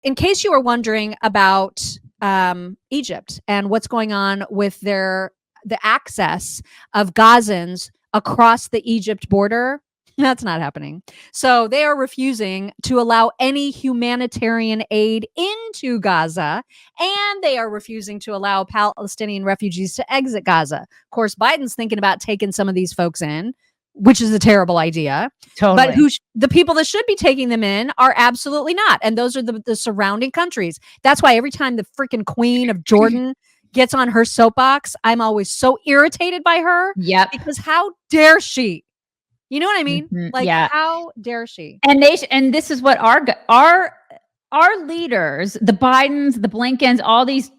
in case you are wondering about Egypt and what's going on with the access of Gazans across the Egypt border, that's not happening. So they are refusing to allow any humanitarian aid into Gaza, and they are refusing to allow Palestinian refugees to exit Gaza. Of course, Biden's thinking about taking some of these folks in, which is a terrible idea. Totally. But the people that should be taking them in are absolutely not. And those are the surrounding countries. That's why every time the freaking Queen of Jordan gets on her soapbox, I'm always so irritated by her. Yep. Because how dare she? You know what I mean? Mm-hmm. Like, yeah. how dare she? And and this is what our leaders, the Bidens, the Blinkens, all these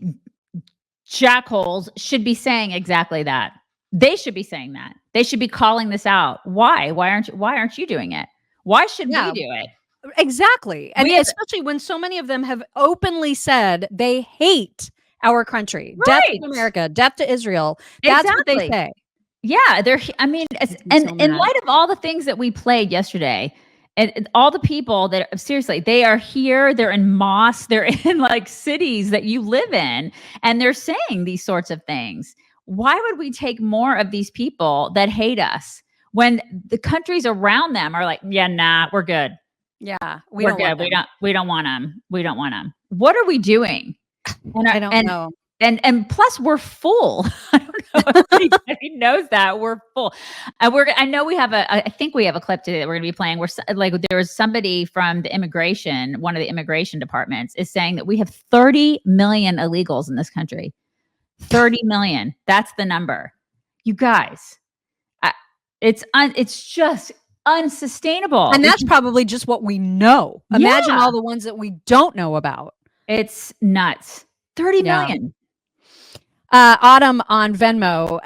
jackholes should be saying exactly that. They should be saying that. They should be calling this out. Why? Why aren't you doing it? Why should we do it? Exactly. And especially when so many of them have openly said they hate our country. Right. Death to America, death to Israel. That's what they say. Yeah, in light of all the things that we played yesterday, and all the people that seriously, they are here, they're in mosques, they're in like cities that you live in, and they're saying these sorts of things. Why would we take more of these people that hate us when the countries around them are like, yeah, nah, we're good. Yeah, we're good. We don't want them. We don't want them. What are we doing? I don't know. And plus we're full. I don't know if anybody knows that we're full. I know we have I think we have a clip today that we're going to be playing where like there was somebody from the immigration, one of the immigration departments is saying that we have 30 million illegals in this country. 30 million. That's the number. You guys, it's just unsustainable. And that's probably just what we know. Imagine all the ones that we don't know about. It's nuts. 30 million. Autumn on Venmo.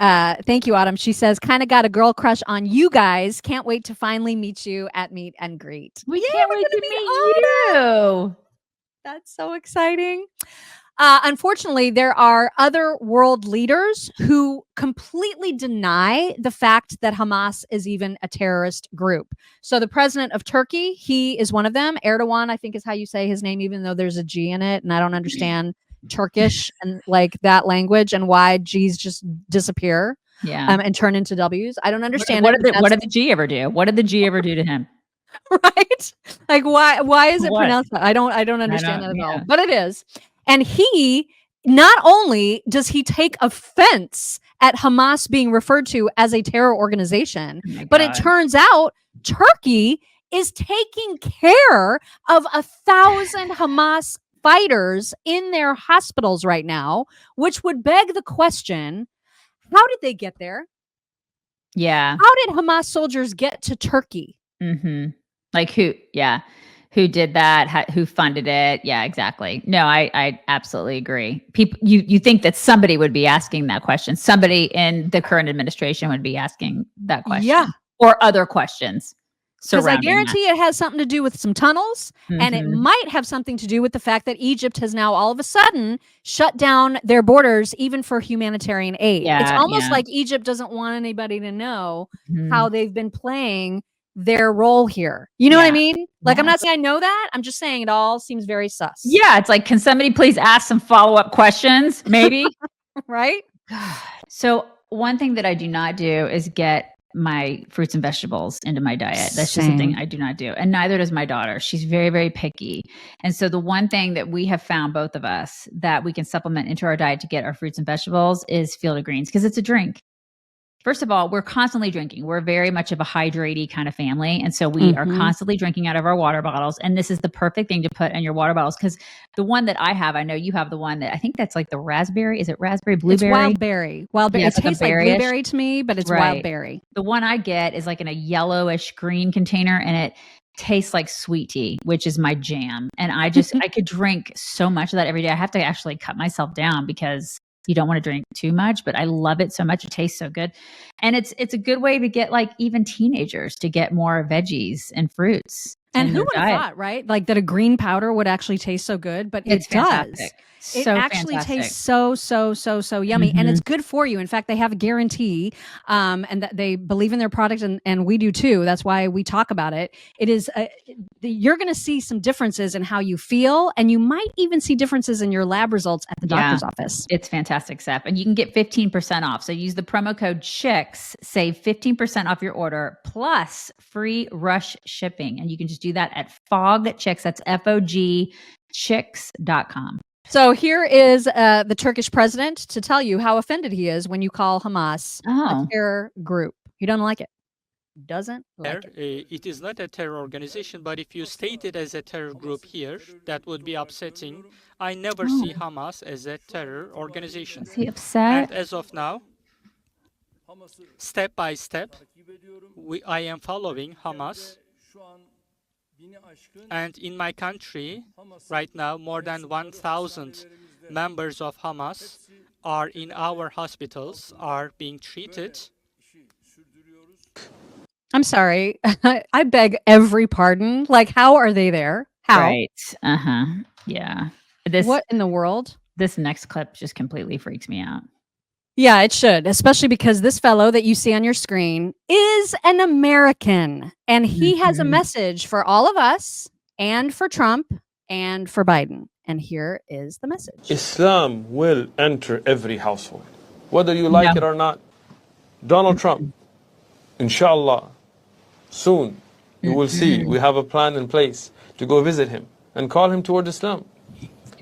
Thank you, Autumn. She says, kind of got a girl crush on you guys. Can't wait to finally meet you at Meet and Greet. We can't wait to meet you. That's so exciting. Unfortunately, there are other world leaders who completely deny the fact that Hamas is even a terrorist group. So the president of Turkey, he is one of them. Erdogan, I think is how you say his name, even though there's a G in it. And I don't understand Turkish and like that language and why G's just disappear and turn into W's. I don't understand. What did the G ever do? What did the G ever do to him? Right? Like why is it pronounced that? I don't understand that at all. But it is. And he, not only does he take offense at Hamas being referred to as a terror organization, but it turns out Turkey is taking care of 1,000 Hamas fighters in their hospitals right now, which would beg the question, how did they get there? Yeah. How did Hamas soldiers get to Turkey? Mm-hmm. Like who? Yeah. Who did that? Who funded it? Yeah, exactly. No, I absolutely agree. People, you think that somebody would be asking that question. Somebody in the current administration would be asking that question. Yeah. Or other questions. Because I guarantee it has something to do with some tunnels, and it might have something to do with the fact that Egypt has now all of a sudden shut down their borders even for humanitarian aid. Yeah, it's almost like Egypt doesn't want anybody to know how they've been playing their role here. You know what I mean? Like, I'm not saying I know that. I'm just saying it all seems very sus. Yeah, it's like, can somebody please ask some follow-up questions? Maybe. Right? So one thing that I do not do is get my fruits and vegetables into my diet. That's just something I do not do. And neither does my daughter. She's very, very picky. And so the one thing that we have found, both of us, that we can supplement into our diet to get our fruits and vegetables is Field of Greens, because it's a drink. First of all, we're constantly drinking. We're very much of a hydratey kind of family. And so we are constantly drinking out of our water bottles. And this is the perfect thing to put in your water bottles. Because the one that I have, I know you have the one that I think that's like the raspberry. Is it raspberry, blueberry? It's wild berry. Wild berry. Yeah, it tastes like blueberry to me, but it's wild berry. The one I get is like in a yellowish green container, and it tastes like sweet tea, which is my jam. And I could drink so much of that every day. I have to actually cut myself down because you don't want to drink too much, but I love it so much. It tastes so good. And it's a good way to get like even teenagers to get more veggies and fruits. And who would have thought, right? Like that a green powder would actually taste so good, but it does. It actually tastes so yummy. And it's good for you. In fact, they have a guarantee and that they believe in their product, and we do too. That's why we talk about it. It is you're going to see some differences in how you feel, and you might even see differences in your lab results at the doctor's office. It's fantastic stuff. And you can get 15% off. So use the promo code CHICKS, save 15% off your order, plus free rush shipping. And you can just do that at FOG Chicks. That's FOG chicks.com. So here is the Turkish president to tell you how offended he is when you call Hamas a terror group. He doesn't like it. Doesn't like it. It is not a terror organization, but if you state it as a terror group here, that would be upsetting. I never see Hamas as a terror organization. Is he upset? And as of now, step by step, I am following Hamas. And in my country, right now, more than 1,000 members of Hamas are in our hospitals, are being treated. I'm sorry. I beg every pardon. Like, how are they there? How? Right. Yeah. What in the world? This next clip just completely freaks me out. Yeah, it should, especially because this fellow that you see on your screen is an American, and he has a message for all of us and for Trump and for Biden. And here is the message. Islam will enter every household, whether you like it or not. Donald Trump, inshallah, soon you will see we have a plan in place to go visit him and call him toward Islam.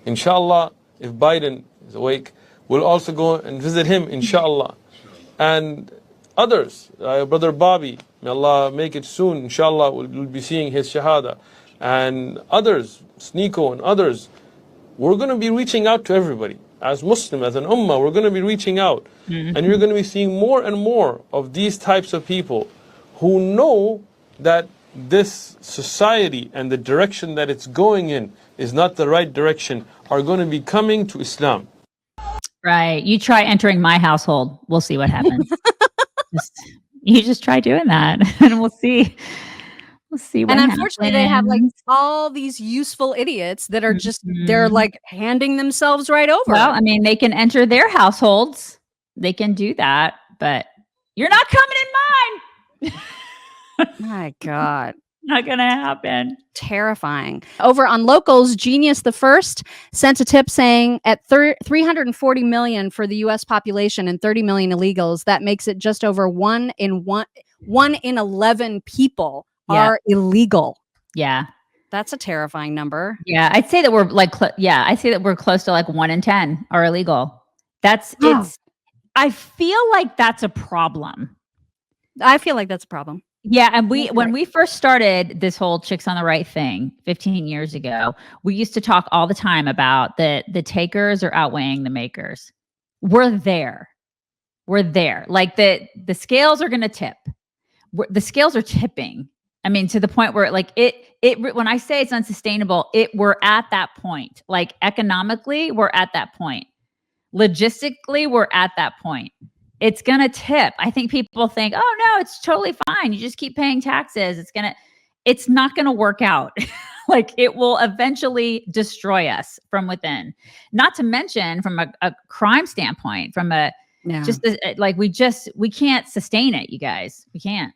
Inshallah, if Biden is awake, we'll also go and visit him, inshallah. And others, Brother Bobby, may Allah make it soon, inshallah, we'll be seeing his shahada. And others, Sneeko and others, we're going to be reaching out to everybody. As Muslim, as an ummah, we're going to be reaching out. And you're going to be seeing more and more of these types of people who know that this society and the direction that it's going in is not the right direction, are going to be coming to Islam. Right. You try entering my household. We'll see what happens. You just try doing that and we'll see. We'll see what happens. And unfortunately, they have like all these useful idiots that are just, they're like handing themselves right over. Well, I mean, they can enter their households. They can do that, but you're not coming in mine. My God. Not gonna happen. Terrifying. Over on Locals, Genius the First sent a tip saying at 340 million for the U.S. population and 30 million illegals, that makes it just over 1 in 11 people are illegal. Yeah, that's a terrifying number. Yeah, I'd say that we're like, I'd say that we're close to like 1 in 10 are illegal. It's. I feel like that's a problem. I feel like that's a problem. Yeah, and when we first started this whole Chicks on the Right thing 15 years ago, we used to talk all the time about the takers are outweighing the makers. We're there. Like the scales are going to tip. The scales are tipping. I mean, to the point where like it when I say it's unsustainable, we're at that point. Like economically, we're at that point. Logistically, we're at that point. It's going to tip. I think people think, oh no, it's totally fine. You just keep paying taxes. It's not going to work out. Like it will eventually destroy us from within. Not to mention from a crime standpoint, from we can't sustain it, you guys. We can't.